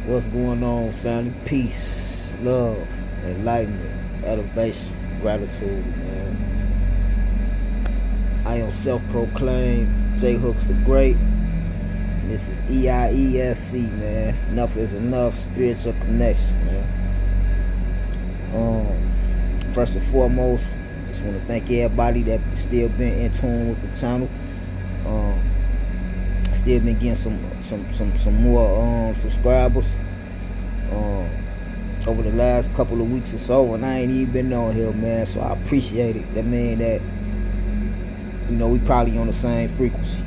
What's going on, family? Peace, love, enlightenment, elevation, gratitude, man. I am self-proclaimed J Hooks the Great. And this is EIESC, man. Enough is enough. Spiritual connection, man. First and foremost, just want to thank everybody that still been in tune with the channel. Still been getting some more subscribers over the last couple of weeks or so, and I ain't even been on here, man. So I appreciate it. That mean that we probably on the same frequency,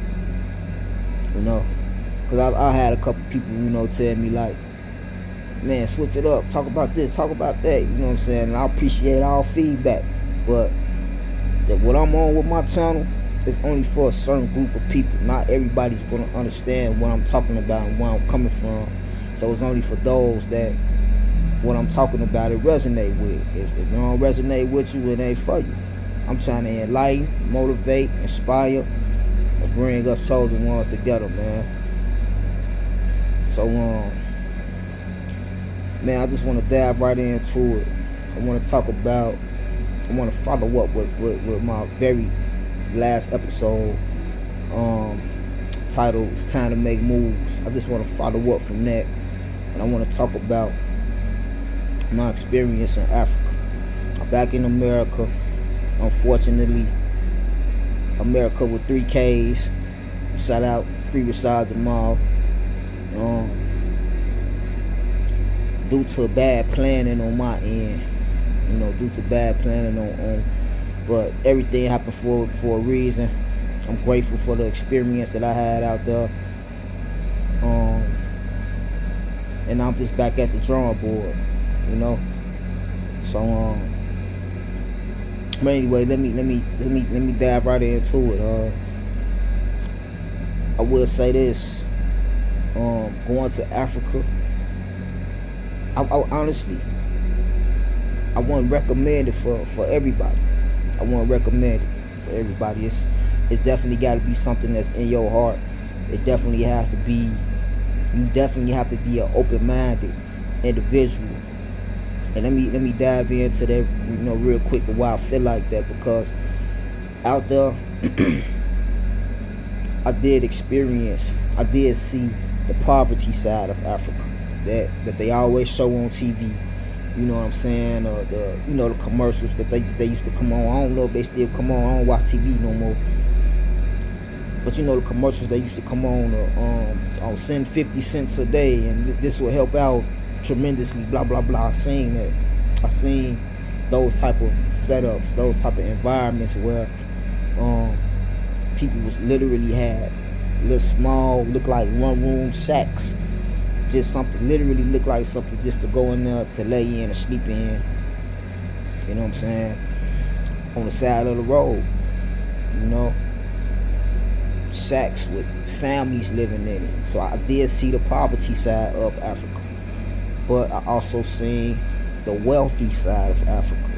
because I had a couple people tell me like, man, switch it up, talk about this, talk about that. You know what I'm saying? And I appreciate all feedback, but what I'm on with my channel is only for a certain group of people. Not everybody's gonna understand what I'm talking about and where I'm coming from. So it's only for those that what I'm talking about it resonate with. If it don't resonate with you, it ain't for you. I'm trying to enlighten, motivate, inspire, and bring us chosen ones together, man. So man, I just want to dive right into it. I want to follow up with my very last episode titled "It's Time to Make Moves." I just want to follow up from that, and I want to talk about my experience in Africa. I'm back in America. Unfortunately, America with 3 Ks. Shout out Free Resides Mall. Due to bad planning on my end, but everything happened for a reason. I'm grateful for the experience that I had out there, and I'm just back at the drawing board, So, but anyway, let me dive right into it. I will say this: going to Africa, I honestly, I wouldn't recommend it for everybody. I wouldn't recommend it for everybody. It's definitely got to be something that's in your heart. It definitely has to be. You definitely have to be an open-minded individual. And let me dive into that, real quick, and why I feel like that, because out there, I did see the poverty side of Africa that they always show on TV. You know what I'm saying? The commercials that they used to come on. I don't know if they still come on. I don't watch TV no more. But the commercials they used to come on send 50 cents a day, and this will help out tremendously. Blah blah blah. I seen that. I seen those type of setups, those type of environments where people was literally had little small, look like 1-room shacks. Just something, literally look like something just to go in there to lay in and sleep in. You know what I'm saying? On the side of the road. Shacks with families living in it. So I did see the poverty side of Africa. But I also seen the wealthy side of Africa.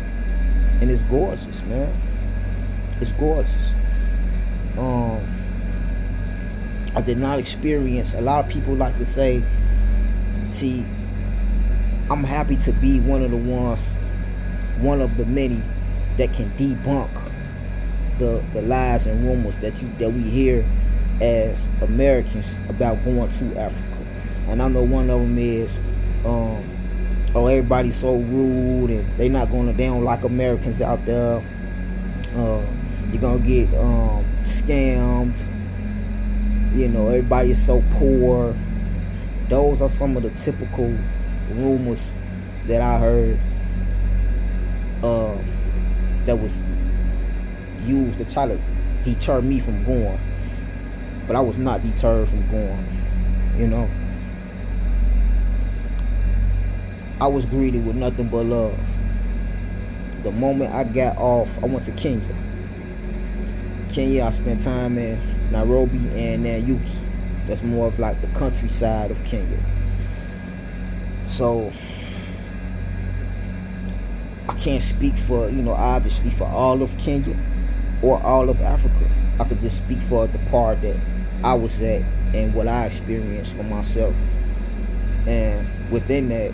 And it's gorgeous, man. It's gorgeous. I did not experience, a lot of people like to say, see, I'm happy to be one of the many that can debunk the lies and rumors that we hear as Americans about going to Africa. And I know one of them is, everybody's so rude and they don't like Americans out there. You're gonna get scammed. Everybody is so poor. Those are some of the typical rumors that I heard that was used to try to deter me from going. But I was not deterred from going. I was greeted with nothing but love. The moment I got off, I went to Kenya. I spent time in Nairobi and Nanyuki. That's more of like the countryside of Kenya. So I can't speak for, obviously for all of Kenya or all of Africa. I could just speak for the part that I was at and what I experienced for myself. And within that,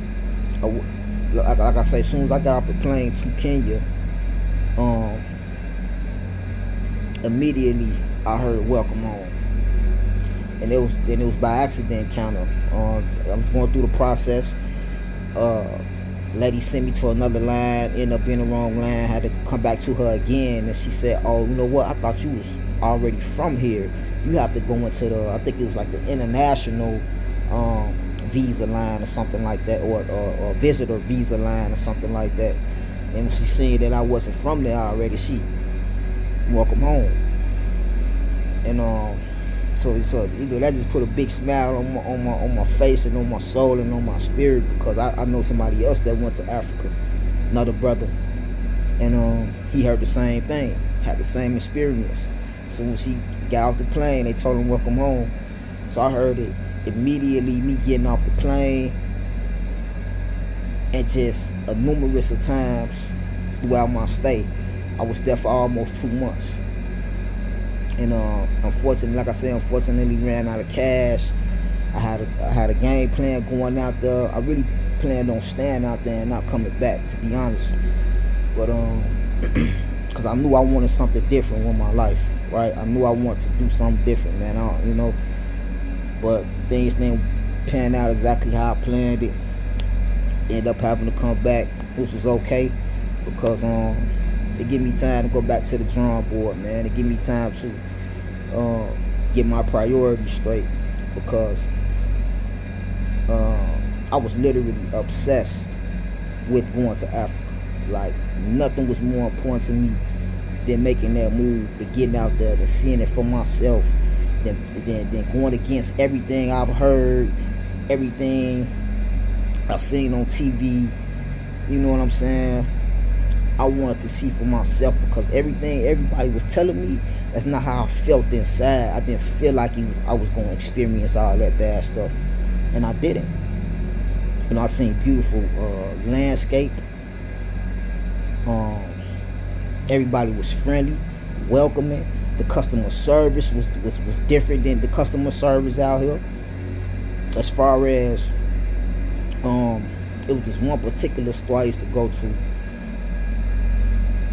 like I say, as soon as I got off the plane to Kenya, um, immediately I heard "Welcome Home," and it was by accident, kind of. I was going through the process. Lady sent me to another line, ended up in the wrong line, had to come back to her again, and she said, "Oh, you know what? I thought you was already from here. You have to go into the, I think it was like the international visa line or something like that, or visitor visa line or something like that." And when she seen that I wasn't from there already, she welcome home. And so that just put a big smile on my face and on my soul and on my spirit, because I know somebody else that went to Africa, another brother, and he heard the same thing, had the same experience. So when she got off the plane, they told him welcome home. So I heard it immediately, me getting off the plane, and just numerous of times throughout my stay. I was there for almost 2 months. And unfortunately, like I said, ran out of cash. I had a game plan going out there. I really planned on staying out there and not coming back, to be honest. But because I knew I wanted something different with my life, right? I knew I wanted to do something different, man. But things didn't pan out exactly how I planned it. Ended up having to come back, which was okay, because it give me time to go back to the drawing board, man. It give me time to get my priorities straight, because I was literally obsessed with going to Africa. Like, nothing was more important to me than making that move, than getting out there, than seeing it for myself, than going against everything I've heard, everything I've seen on TV. You know what I'm saying? I wanted to see for myself, because everything everybody was telling me, that's not how I felt inside. I didn't feel like I was going to experience all that bad stuff, and I didn't. I seen beautiful landscape. Everybody was friendly, welcoming. The customer service was different than the customer service out here. As far as it was this one particular store I used to go to,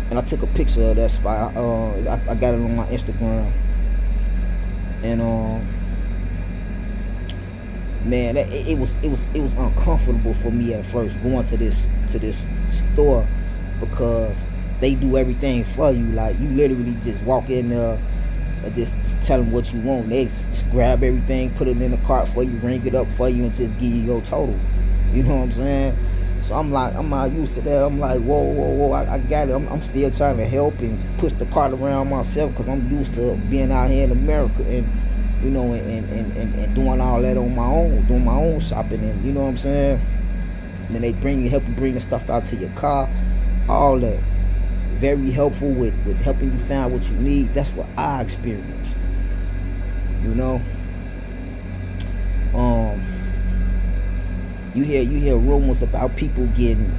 and I took a picture of that spot. I got it on my Instagram, and man, it was uncomfortable for me at first going to this store, because they do everything for you. Like, you literally just walk in there and just tell them what you want. They just grab everything, put it in the cart for you, ring it up for you, and just give you your total. You know what I'm saying? So I'm not used to that. I'm like, whoa, I got it. I'm still trying to help and push the cart around myself, because I'm used to being out here in America and and doing all that on my own, doing my own shopping, and you know what I'm saying? And then they help you bring the stuff out to your car, all that. Very helpful with helping you find what you need. That's what I experienced. You hear rumors about people getting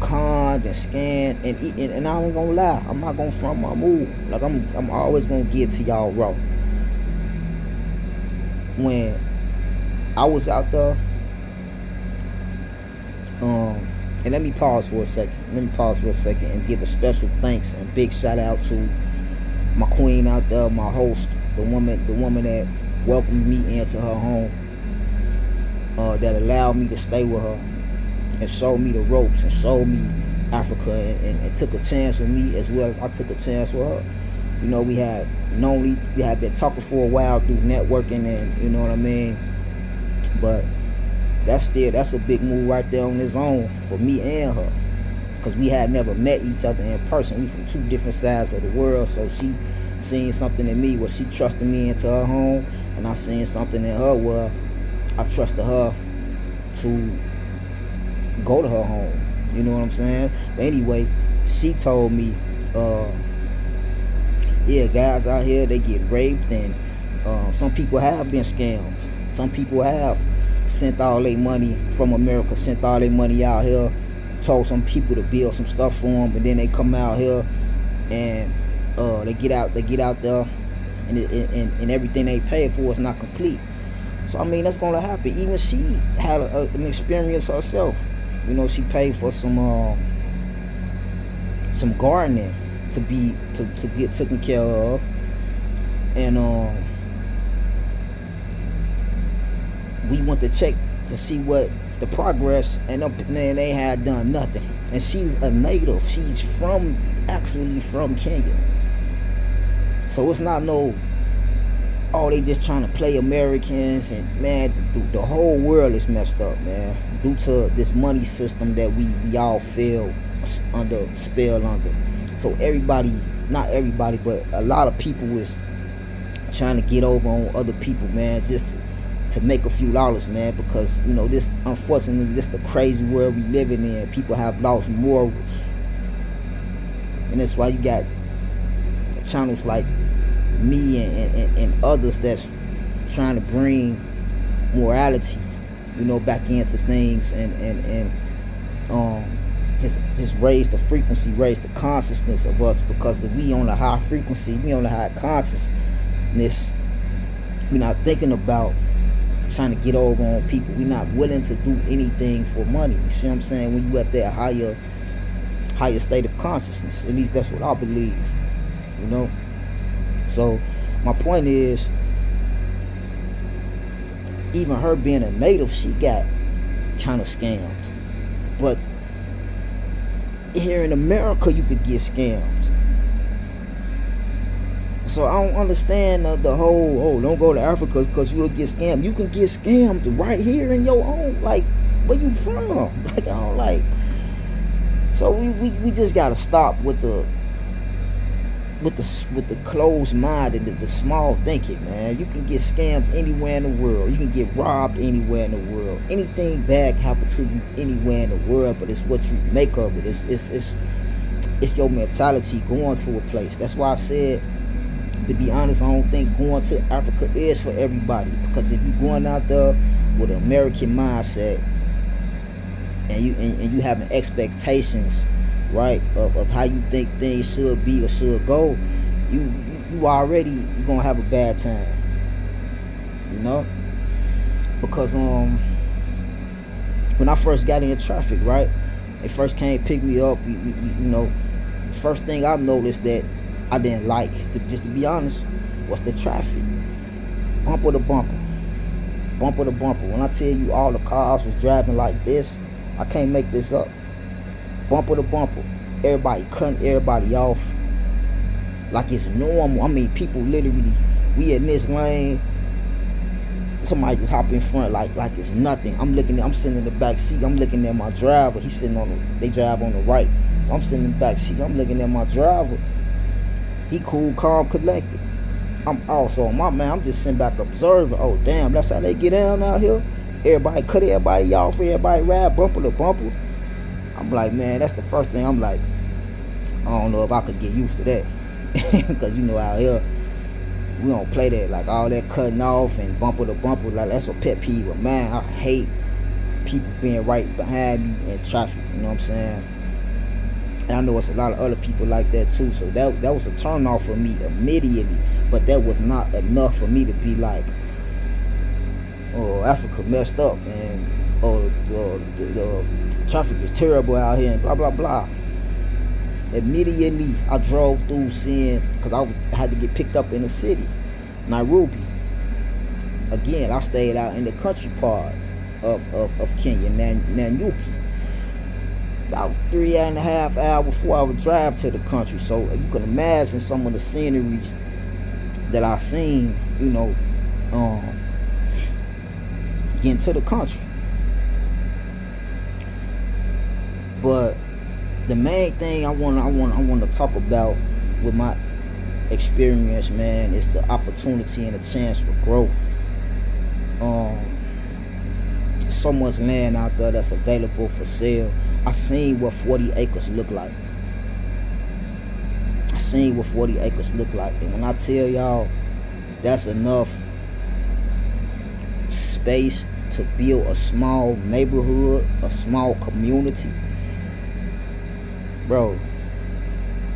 conned and scanned, and I ain't gonna lie, I'm not gonna front my move. Like, I'm always gonna give it to y'all raw. When I was out there, and let me pause for a second and give a special thanks and big shout out to my queen out there, my host, the woman that welcomed me into her home, that allowed me to stay with her and showed me the ropes and showed me Africa, and took a chance with me as well as I took a chance with her. We had been talking for a while through networking, and you know what I mean. But that's a big move right there on its own for me and her, because we had never met each other in person. We from two different sides of the world. So she seen something in me where she trusted me into her home, and I seen something in her where I trusted her to go to her home. You know what I'm saying? But anyway, she told me, yeah, guys out here, they get raped, and some people have been scammed. Some people have sent all their money from America, sent all their money out here, told some people to build some stuff for them, but then they come out here and they get out there, and everything they paid for is not complete. So I mean, that's gonna happen. Even she had an experience herself. You know, she paid for some gardening to get taken care of, and we went to check to see what the progress, and they had done nothing. And she's a native. She's actually from Kenya. So it's not no, oh, they just trying to play Americans, and man, the whole world is messed up, man, due to this money system that we all fell spell under. So everybody, not everybody, but a lot of people is trying to get over on other people, man, just to make a few dollars, man, because you know this, unfortunately, this the crazy world we living in. People have lost morals, and that's why you got channels like me and others that's trying to bring morality, you know, back into things, and just raise the frequency, raise the consciousness of us, because if we on a high frequency, we on a high consciousness, we're not thinking about trying to get over on people. We're not willing to do anything for money. You see what I'm saying? When you at that higher state of consciousness, at least that's what I believe, you know. So my point is, even her being a native, she got kind of scammed. But here in America, you could get scammed. So I don't understand the whole, oh, don't go to Africa because you'll get scammed. You can get scammed right here in your own, like, where you from? Like, I don't like. So we just gotta stop with the closed mind and the small thinking, man. You can get scammed anywhere in the world. You can get robbed anywhere in the world. Anything bad can happen to you anywhere in the world, but it's what you make of it. It's your mentality going to a place. That's why I said, to be honest, I don't think going to Africa is for everybody, because if you're going out there with an American mindset and you having expectations, right, of how you think things should be or should go, you already, you're gonna have a bad time, you know. Because when I first got in traffic, right, they first came pick me up, you know, the first thing I noticed that I didn't like, just to be honest, was the traffic. Bumper to bumper. Bumper to bumper. When I tell you all the cars was driving like this, I can't make this up. Bumper to bumper. Everybody cutting everybody off like it's normal. I mean, people literally, we in this lane, somebody just hop in front like it's nothing. I'm sitting in the back seat. I'm looking at my driver. He's sitting they drive on the right. So I'm sitting in the back seat. I'm looking at my driver. He cool, calm, collected. I'm also, my man, I'm just sitting back observing. Oh, damn, that's how they get down out here? Everybody cut everybody off, everybody ride bumper to bumper. I'm like, man, that's the first thing. I'm like, I don't know if I could get used to that. Because, you know, out here, we don't play that. Like, all that cutting off and bumper to bumper. Like, that's a pet peeve. But, man, I hate people being right behind me in traffic. You know what I'm saying? And I know it's a lot of other people like that too. So that was a turn off for me immediately. But that was not enough for me to be like, oh, Africa messed up, and oh, the traffic is terrible out here, and blah blah blah. Immediately I drove through seeing, because I had to get picked up in the city, Nairobi. Again, I stayed out in the country part of Kenya, Nanyuki. About 3.5 hours before I would drive to the country. So you can imagine some of the scenery that I seen, you know, getting to the country. But the main thing I want to talk about with my experience, man, is the opportunity and the chance for growth. So much land out there that's available for sale. I seen what 40 acres look like. And when I tell y'all, that's enough space to build a small neighborhood, a small community. Bro,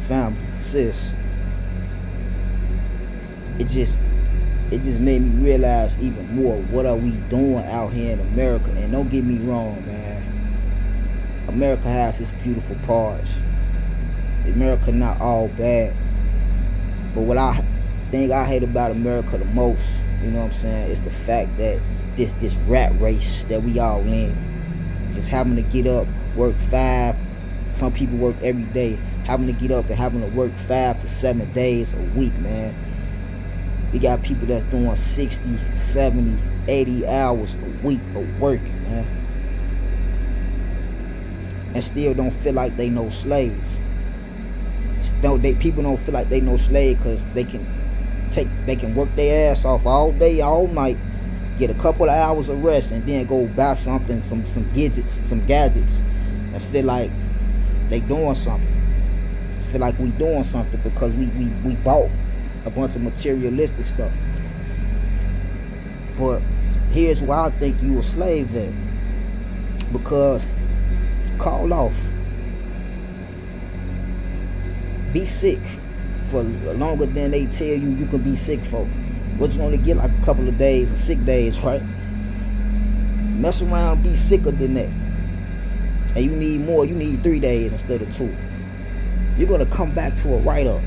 fam, sis, it it just made me realize even more what are we doing out here in America. And don't get me wrong, man, America has its beautiful parts. America not all bad, but what I think I hate about America the most, you know what I'm saying, is the fact that this rat race that we all in. Just having to get up, work 5, some people work every day, having to get up and having to work 5 to 7 days a week, man. We got people that's doing 60, 70, 80 hours a week of work, man, and still don't feel like they no slave. People don't feel like they no slave because they can work their ass off all day, all night, get a couple of hours of rest, and then go buy something, some gadgets, and feel like they doing something. Feel like we doing something because we bought a bunch of materialistic stuff. But here's why I think you a slave at. Because call off. Be sick for longer than they tell you can be sick for. But you only get like a couple of days of sick days, right? Mess around, be sicker than that. And you need more, you need 3 days instead of 2. You're gonna come back to a write-up.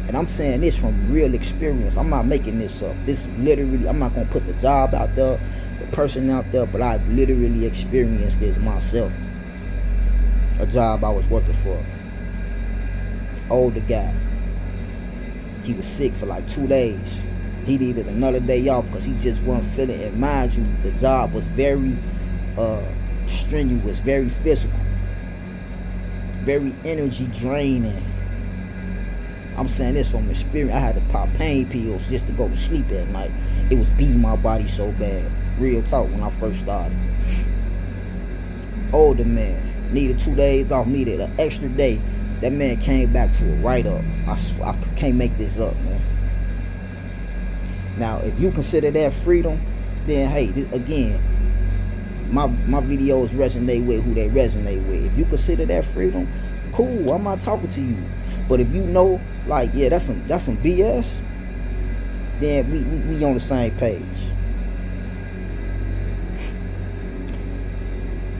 And I'm saying this from real experience. I'm not making this up. This literally, I'm not gonna put the job out there, the person out there, but I've literally experienced this myself. A job I was working for. Older guy. He was sick for like 2 days. He needed another day off because he just wasn't feeling it. Mind you, the job was very strenuous, very physical, very energy draining. I'm saying this from experience. I had to pop pain pills just to go to sleep at night. It was beating my body so bad. Real talk, when I first started. Older man, needed 2 days off, needed an extra day. That man came back to a write-up. I can't make this up, man. Now, if you consider that freedom, then hey, again, my videos resonate with who they resonate with. If you consider that freedom, cool, I'm not talking to you. But if you know, like, yeah, that's some BS, then we on the same page.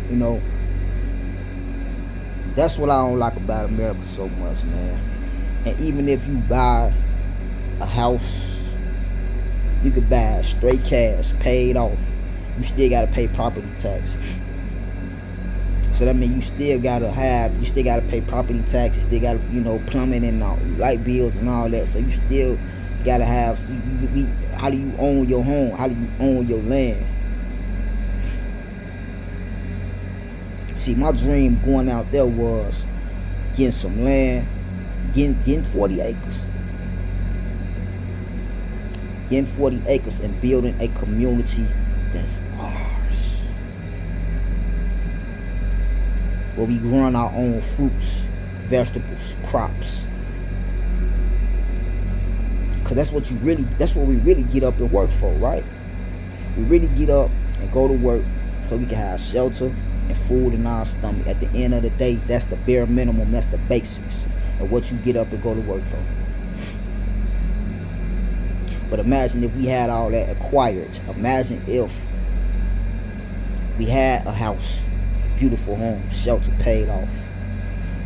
You know, that's what I don't like about America so much, man. And even if you buy a house, you could buy straight cash, paid off, you still gotta pay property tax. So that means you still gotta pay property tax, you still gotta, you know, plumbing and all, light bills and all that. So you still gotta have, how do you own your home? How do you own your land? See, my dream going out there was getting some land, getting 40 acres. Getting 40 acres and building a community that's ours. Where we growing our own fruits, vegetables, crops. Cause that's what we really get up and work for, right? We really get up and go to work so we can have shelter and food in our stomach. At the end of the day, that's the bare minimum, that's the basics of what you get up and go to work for. But imagine if we had all that acquired. Imagine if we had a house, beautiful home, shelter paid off.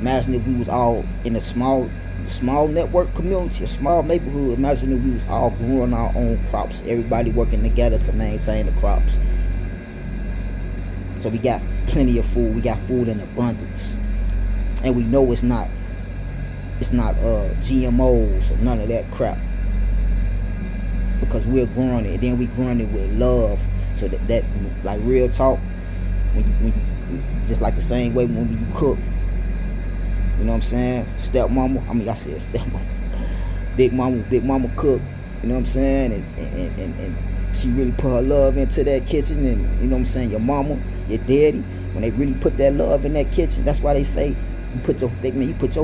Imagine if we was all in a small network community, a small neighborhood. Imagine if we was all growing our own crops, everybody working together to maintain the crops. So we got plenty of food, we got food in abundance. And we know it's not GMOs or none of that crap. Because we're growing it, and then we growing it with love. So that like real talk, when you just like the same way when you cook, you know what I'm saying? I said stepmama, big mama cook, you know what I'm saying? And she really put her love into that kitchen, and you know what I'm saying? Your mama, your daddy, when they really put that love in that kitchen, that's why they say you put your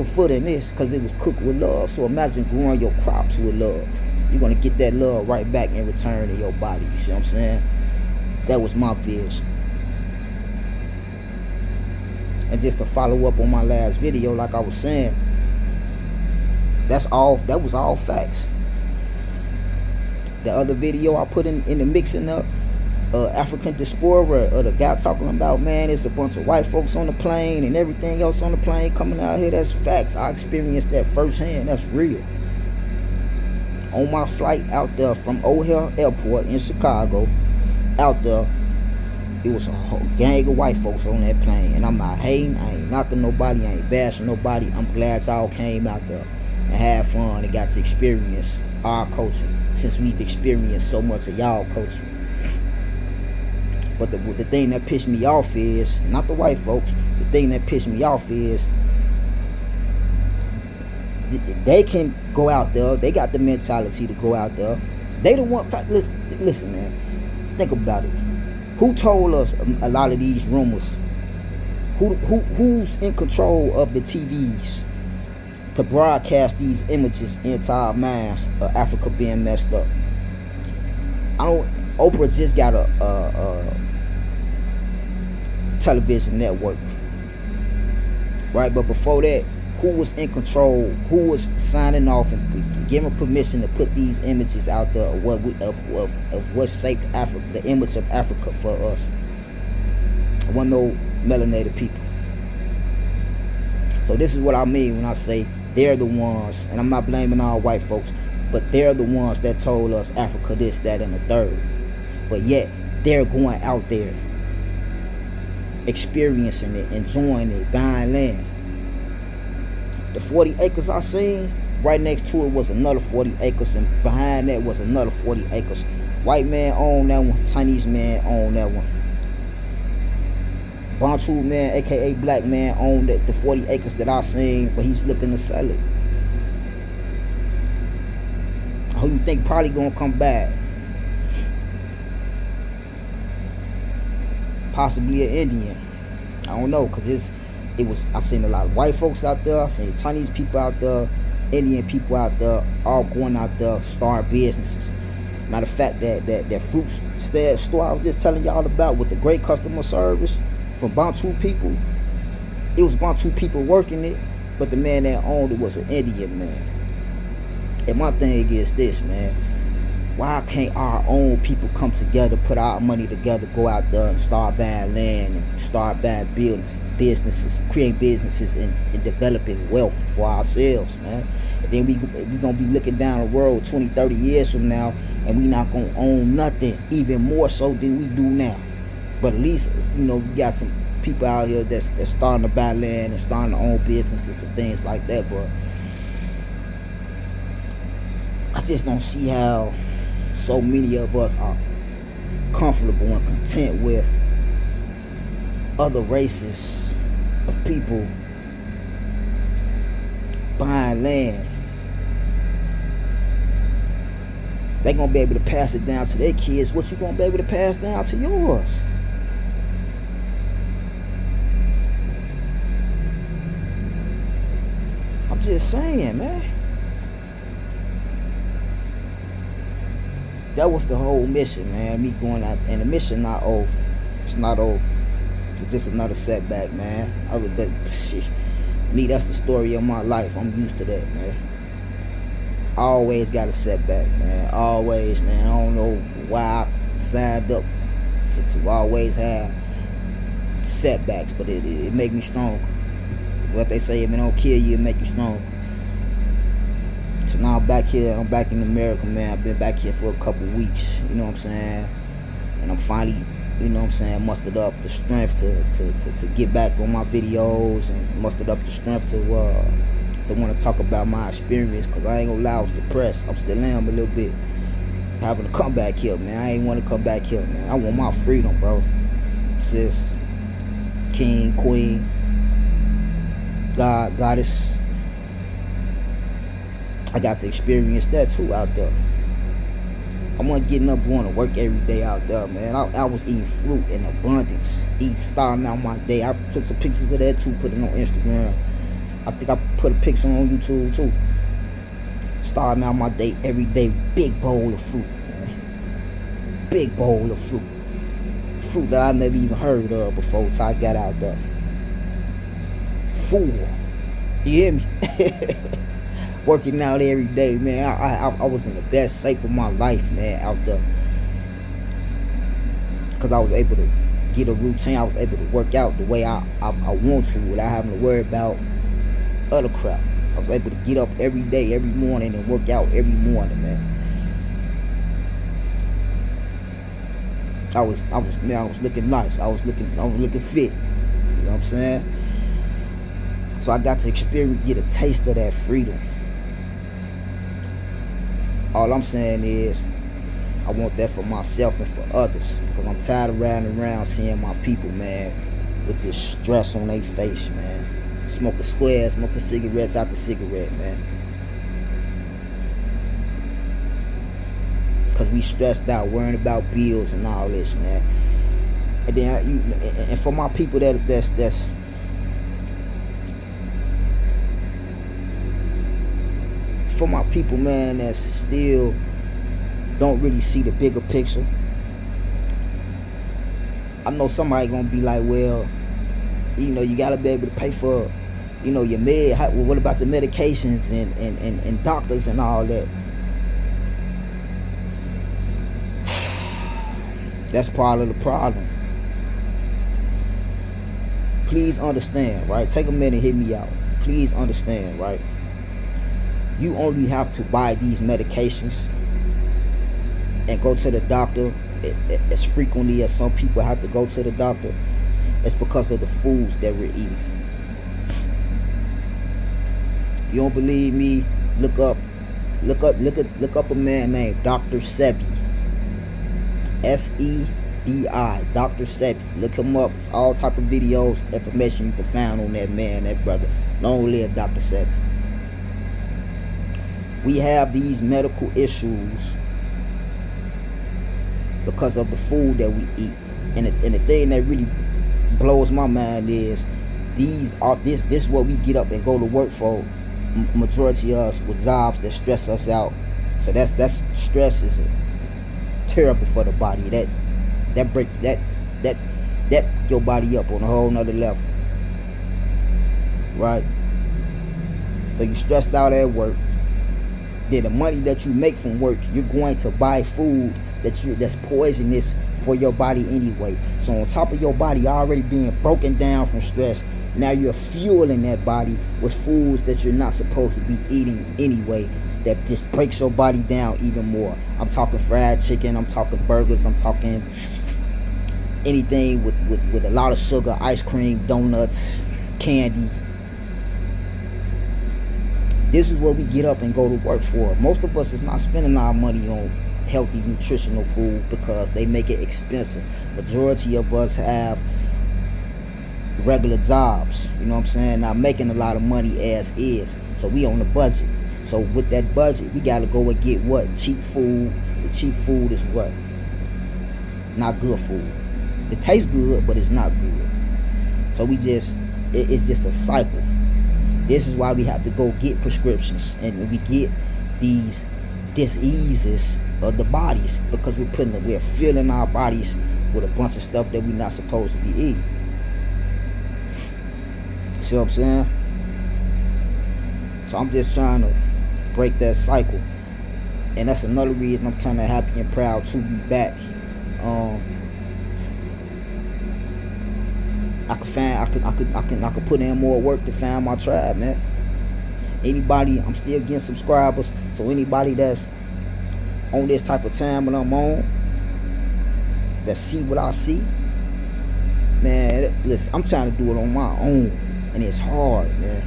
foot in this, because it was cooked with love. So imagine growing your crops with love. You're going to get that love right back in return in your body. You see what I'm saying? That was my vision. And just to follow up on my last video, like I was saying, that was all facts. The other video I put in the mixing up, African diaspora, the guy talking about, man, it's a bunch of white folks on the plane and everything else on the plane coming out here. That's facts. I experienced that firsthand. That's real. On my flight out there from O'Hare Airport in Chicago, out there, it was a whole gang of white folks on that plane. And I'm not hating, I ain't knocking nobody, I ain't bashing nobody. I'm glad y'all came out there and had fun and got to experience our culture, since we've experienced so much of y'all culture. But the thing that pissed me off is, not the white folks, the thing that pissed me off is, they can go out there, they got the mentality to go out there. They don't want, listen man, think about it. Who told us a lot of these rumors? Who's in control of the TVs to broadcast these images into our minds of Africa being messed up? Oprah just got a television network, right? But before that, who was in control? Who was signing off and giving permission to put these images out there of what shaped Africa, the image of Africa for us? It wasn't no melanated people. So this is what I mean when I say they're the ones, and I'm not blaming all white folks, but they're the ones that told us Africa this, that, and the third. But yet they're going out there, experiencing it, enjoying it, buying land. The 40 acres I seen, right next to it was another 40 acres, and behind that was another 40 acres. White man owned that one, Chinese man owned that one. Bantu man, aka black man, owned the 40 acres that I seen, but he's looking to sell it. Who you think probably gonna come back? Possibly an Indian. I don't know, cause I seen a lot of white folks out there, I seen Chinese people out there, Indian people out there, all going out there starting businesses. Matter of fact, that fruit store I was just telling y'all about with the great customer service from Bantu people, it was Bantu people working it, but the man that owned it was an Indian man. And my thing is this, man, why can't our own people come together, put our money together, go out there and start buying land and start buying businesses, creating businesses and developing wealth for ourselves, man? And then we gonna be looking down the road 20, 30 years from now, and we not gonna own nothing even more so than we do now. But at least, you know, we got some people out here that's starting to buy land and starting to own businesses and things like that. But I just don't see how so many of us are comfortable and content with other races of people buying land. They gonna be able to pass it down to their kids. What you gonna be able to pass down to yours? I'm just saying, man. That was the whole mission, man. Me going out, and the mission not over. It's not over. It's just another setback, man. Other than shit, me, that's the story of my life. I'm used to that, man. I always got a setback, man. Always, man. I don't know why I signed up to always have setbacks, but it make me stronger. What they say, if it don't kill you, it make you stronger. So now I'm back here. I'm back in America, man. I've been back here for a couple weeks. You know what I'm saying? And I'm finally, you know what I'm saying, mustered up the strength to get back on my videos, and mustered up the strength to want to talk about my experience. Cause I ain't gonna lie, I was depressed. I'm still am a little bit. Having to come back here, man. I ain't want to come back here, man. I want my freedom, bro. Sis, king, queen, God, goddess. I got to experience that too out there. I wasn't getting up going to work every day out there, man. I was eating fruit in abundance. Starting out my day. I took some pictures of that too, put it on Instagram. I think I put a picture on YouTube too. Starting out my day every day, big bowl of fruit, man. Big bowl of fruit. Fruit that I never even heard of before till I got out there. Full. You hear me? working out every day, man. I was in the best shape of my life, man, out there. Because I was able to get a routine. I was able to work out the way I want to without having to worry about other crap. I was able to get up every day, every morning, and work out every morning, man. I was looking nice. I was looking fit. You know what I'm saying? So I got to experience, get a taste of that freedom. All I'm saying is, I want that for myself and for others, because I'm tired of riding around seeing my people, man, with this stress on their face, man. Smoking squares, smoking cigarettes after cigarette, man. Because we stressed out, worrying about bills and all this, man. And then, and for my people that's for my people, man, that still don't really see the bigger picture. I know somebody gonna be like, well, you gotta be able to pay for, your med. Well, what about the medications and doctors and all that? That's part of the problem. Please understand, right? Take a minute, hear me out. Please understand, right? You only have to buy these medications and go to the doctor as frequently as some people have to go to the doctor. It's because of the foods that we're eating. You don't believe me? Look up a man named Dr. Sebi. S-E-B-I, Dr. Sebi. Look him up. It's all type of videos, information you can find on that man, that brother. Long live Dr. Sebi. We have these medical issues because of the food that we eat. And the thing that really blows my mind is this is what we get up and go to work for. Majority of us with jobs that stress us out. So that's stress is terrible for the body. That break your body up on a whole nother level. Right? So you stressed out at work. Then the money that you make from work, you're going to buy food that's poisonous for your body anyway. So on top of your body already being broken down from stress, now you're fueling that body with foods that you're not supposed to be eating anyway, that just breaks your body down even more. I'm talking fried chicken, I'm talking burgers, I'm talking anything with a lot of sugar, ice cream, donuts, candy. This is what we get up and go to work for. Most of us is not spending our money on healthy, nutritional food because they make it expensive. Majority of us have regular jobs, you know what I'm saying, not making a lot of money as is. So we on a budget. So with that budget, we gotta go and get what? Cheap food. The cheap food is what? Not good food. It tastes good, but it's not good. So it's just a cycle. This is why we have to go get prescriptions, and we get these diseases of the bodies because we're filling our bodies with a bunch of stuff that we're not supposed to be eating. See what I'm saying? So I'm just trying to break that cycle, and that's another reason I'm kind of happy and proud to be back. I could put in more work to find my tribe, man. Anybody, I'm still getting subscribers, so anybody that's on this type of time when I'm on, that see what I see, man, listen, I'm trying to do it on my own, and it's hard, man.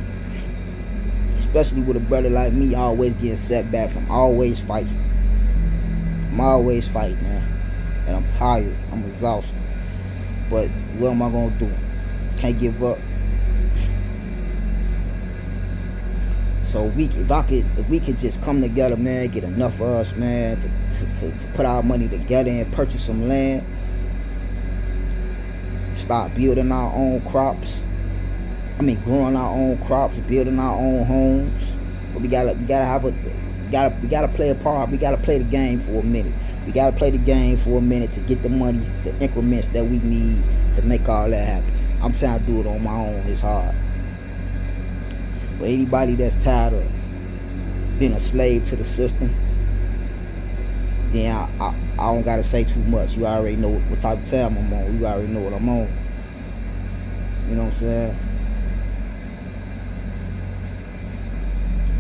Especially with a brother like me, always getting setbacks. I'm always fighting, man. And I'm tired, I'm exhausted. But what am I gonna do? Can't give up. So if we could just come together, man, get enough of us, man, to put our money together and purchase some land, start building our own crops. Growing our own crops, building our own homes. But we gotta play a part. We gotta play the game for a minute. We gotta play the game for a minute to get the money, the increments that we need to make all that happen. I'm trying to do it on my own. It's hard. But anybody that's tired of been a slave to the system, then I don't gotta say too much. You already know what type of time I'm on. You already know what I'm on. You know what I'm saying?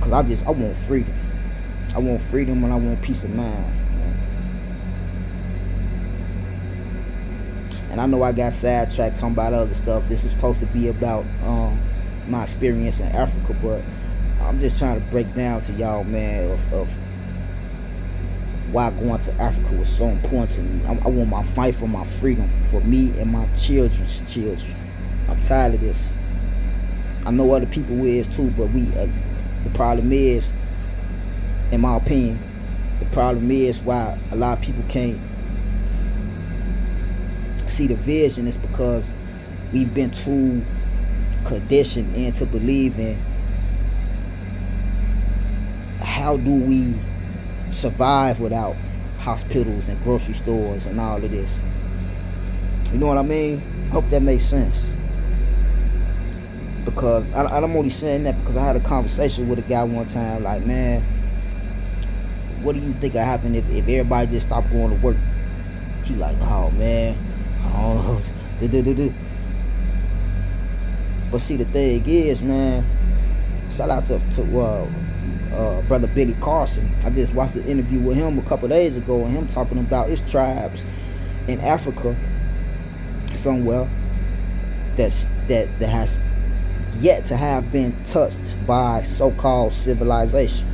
Cause I want freedom. I want freedom and I want peace of mind. And I know I got sidetracked talking about other stuff. This is supposed to be about my experience in Africa, but I'm just trying to break down to y'all, man, of why going to Africa was so important to me. I want my fight for my freedom, for me and my children's children. I'm tired of this. I know other people is too, but the problem is, in my opinion, the problem is why a lot of people can't see the vision is because we've been too conditioned into believing how do we survive without hospitals and grocery stores and all of this. You know what I mean? Hope that makes sense. Because I'm only saying that because I had a conversation with a guy one time, like, man, what do you think would happen if everybody just stopped going to work? He like, oh man, I don't know. But see, the thing is, man, shout out to brother Billy Carson. I just watched an interview with him a couple days ago, and him talking about his tribes in Africa somewhere that has yet to have been touched by so-called civilization.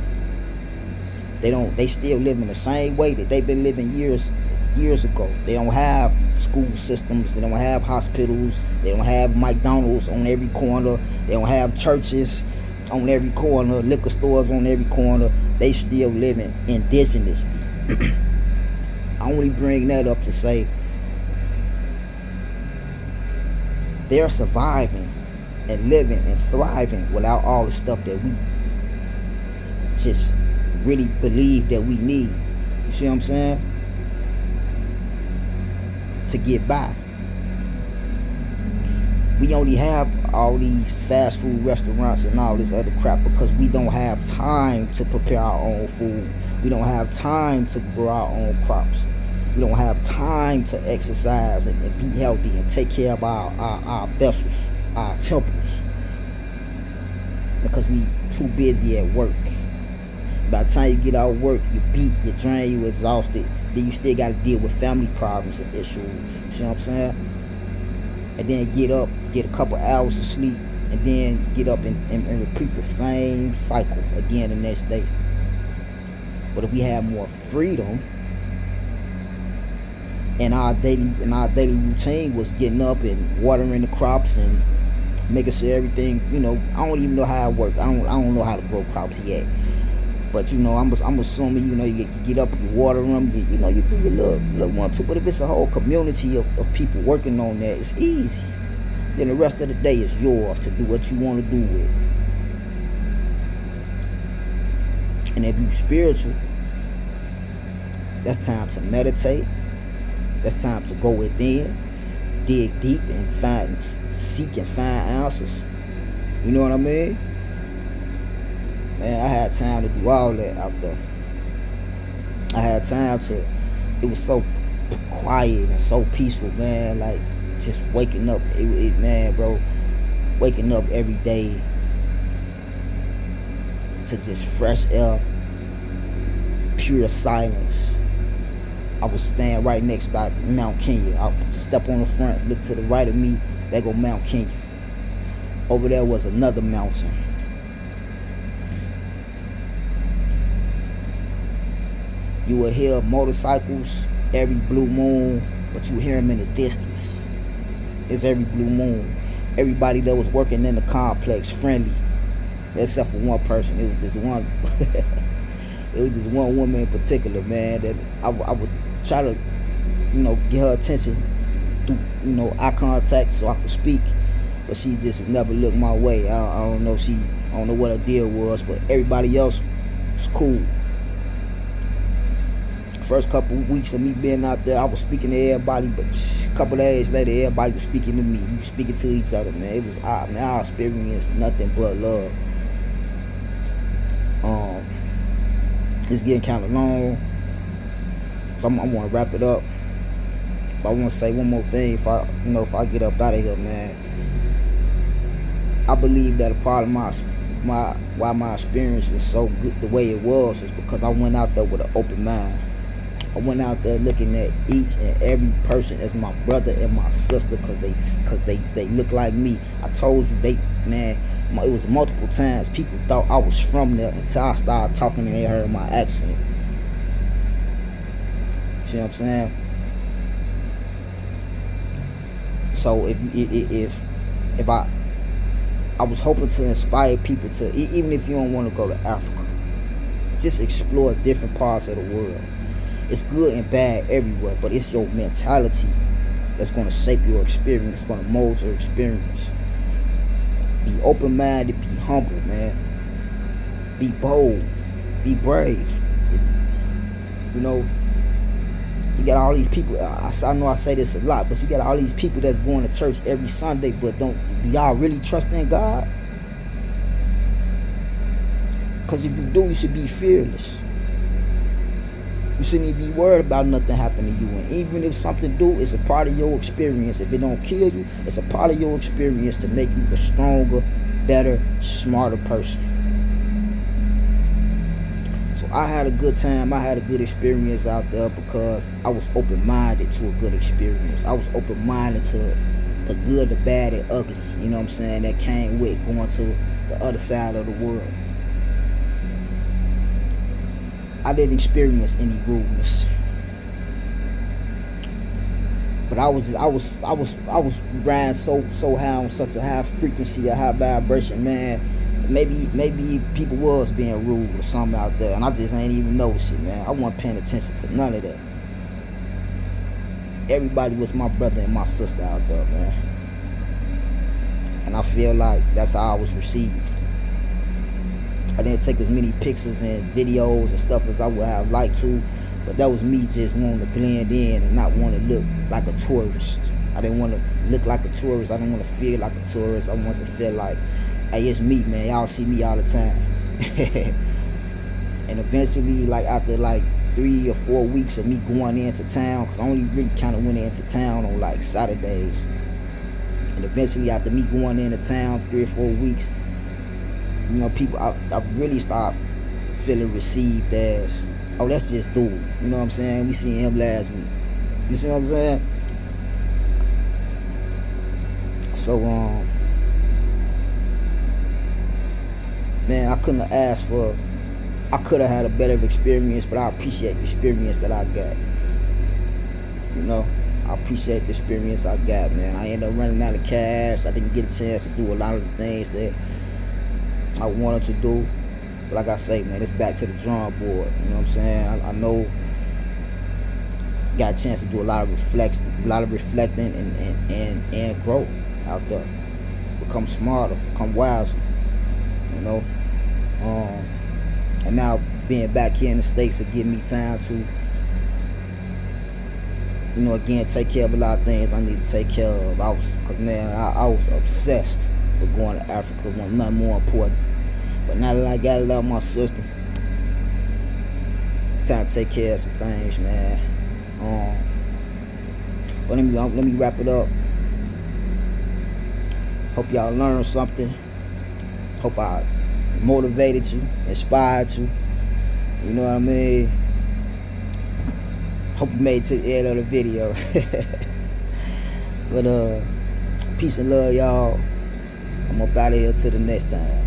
They still live in the same way that they've been living years ago. They don't have school systems, they don't have hospitals, they don't have McDonald's on every corner, they don't have churches on every corner, liquor stores on every corner. They still living indigenously. I only bring that up to say they're surviving and living and thriving without all the stuff that we just really believe that we need. You see what I'm saying? To get by. We only have all these fast food restaurants and all this other crap because we don't have time to prepare our own food. We don't have time to grow our own crops. We don't have time to exercise and be healthy and take care of our vessels, our temples, because we too busy at work. By the time you get out of work, you beat, you drain, you exhausted. Then you still got to deal with family problems and issues. You see what I'm saying? And then get up, get a couple hours of sleep, and then get up and repeat the same cycle again the next day. But if we have more freedom, and our daily routine was getting up and watering the crops and making sure everything, you know, I don't even know how it works. I don't know how to grow crops yet. But, you know, I'm assuming, you know, you get up, you water them, you know, you do your little one too. But if it's a whole community of people working on that, it's easy. Then the rest of the day is yours to do what you want to do with. And if you spiritual, that's time to meditate. That's time to go within, dig deep, and seek and find answers. You know what I mean? Man, I had time to do all that out there. I had time to, it was so quiet and so peaceful, man. Like, just waking up, man, bro, waking up every day to just fresh air, pure silence. I was standing right next by Mount Kenya. I step on the front, look to the right of me, there go Mount Kenya. Over there was another mountain. You will hear motorcycles every blue moon, but you hear them in the distance. It's every blue moon. Everybody that was working in the complex friendly, except for one person. It was just one. It was just one woman in particular, man, that I would try to, you know, get her attention through, you know, eye contact so I could speak, but she just never looked my way. I don't know what her deal was, but everybody else was cool. First couple of weeks of me being out there, I was speaking to everybody, but a couple of days later, everybody was speaking to me. We were speaking to each other, man. It was, man, I experienced nothing but love. It's getting kind of long, so I want to wrap it up. But I want to say one more thing if I get up out of here, man. I believe that a part of why my experience is so good the way it was is because I went out there with an open mind. I went out there looking at each and every person as my brother and my sister, cause they look like me. I told you it was multiple times people thought I was from there until I started talking and they heard my accent. See what I'm saying? So if I was hoping to inspire people to, even if you don't want to go to Africa, just explore different parts of the world. It's good and bad everywhere, but it's your mentality that's going to shape your experience, it's going to mold your experience. Be open-minded, be humble, man. Be bold, be brave. You got all these people, I know I say this a lot, but you got all these people that's going to church every Sunday, but do y'all really trust in God? Because if you do, you should be fearless. You shouldn't even be worried about nothing happening to you. And even if something do, it's a part of your experience. If it don't kill you, it's a part of your experience to make you a stronger, better, smarter person. So I had a good time. I had a good experience out there because I was open-minded to a good experience. I was open-minded to the good, the bad, and ugly. You know what I'm saying? That came with going to the other side of the world. I didn't experience any rudeness, but I was riding so high on such a high frequency, a high vibration, man. Maybe people was being rude or something out there, and I just ain't even noticed it, man. I wasn't paying attention to none of that. Everybody was my brother and my sister out there, man, and I feel like that's how I was received. I didn't take as many pictures and videos and stuff as I would have liked to, but that was me just wanting to blend in and not want to look like a tourist. I didn't want to look like a tourist. I didn't want to feel like a tourist. I wanted to feel like, hey, it's me, man. Y'all see me all the time. And eventually, like after like 3 or 4 weeks of me going into town, because I only really kind of went into town on like Saturdays, and eventually after me going into town 3 or 4 weeks, people, I really stopped feeling received as, oh, that's just dude. You know what I'm saying? We seen him last week. You see what I'm saying? So, man, I couldn't have asked for, I could have had a better experience, but I appreciate the experience that I got. I appreciate the experience I got, man. I ended up running out of cash. I didn't get a chance to do a lot of the things that I wanted to do, but like I say, man, it's back to the drawing board. You know what I'm saying? I know got a chance to do a lot of reflecting and grow out there, become smarter, become wiser. And now being back here in the States will give me time to, again, take care of a lot of things I need to take care of. Because I was obsessed with going to Africa. Want nothing more important. But now that I got it out of my system, it's time to take care of some things, man. But let me wrap it up. Hope y'all learned something. Hope I motivated you, inspired you. You know what I mean? Hope you made it to the end of the video. But peace and love, y'all. I'm up out of here till the next time.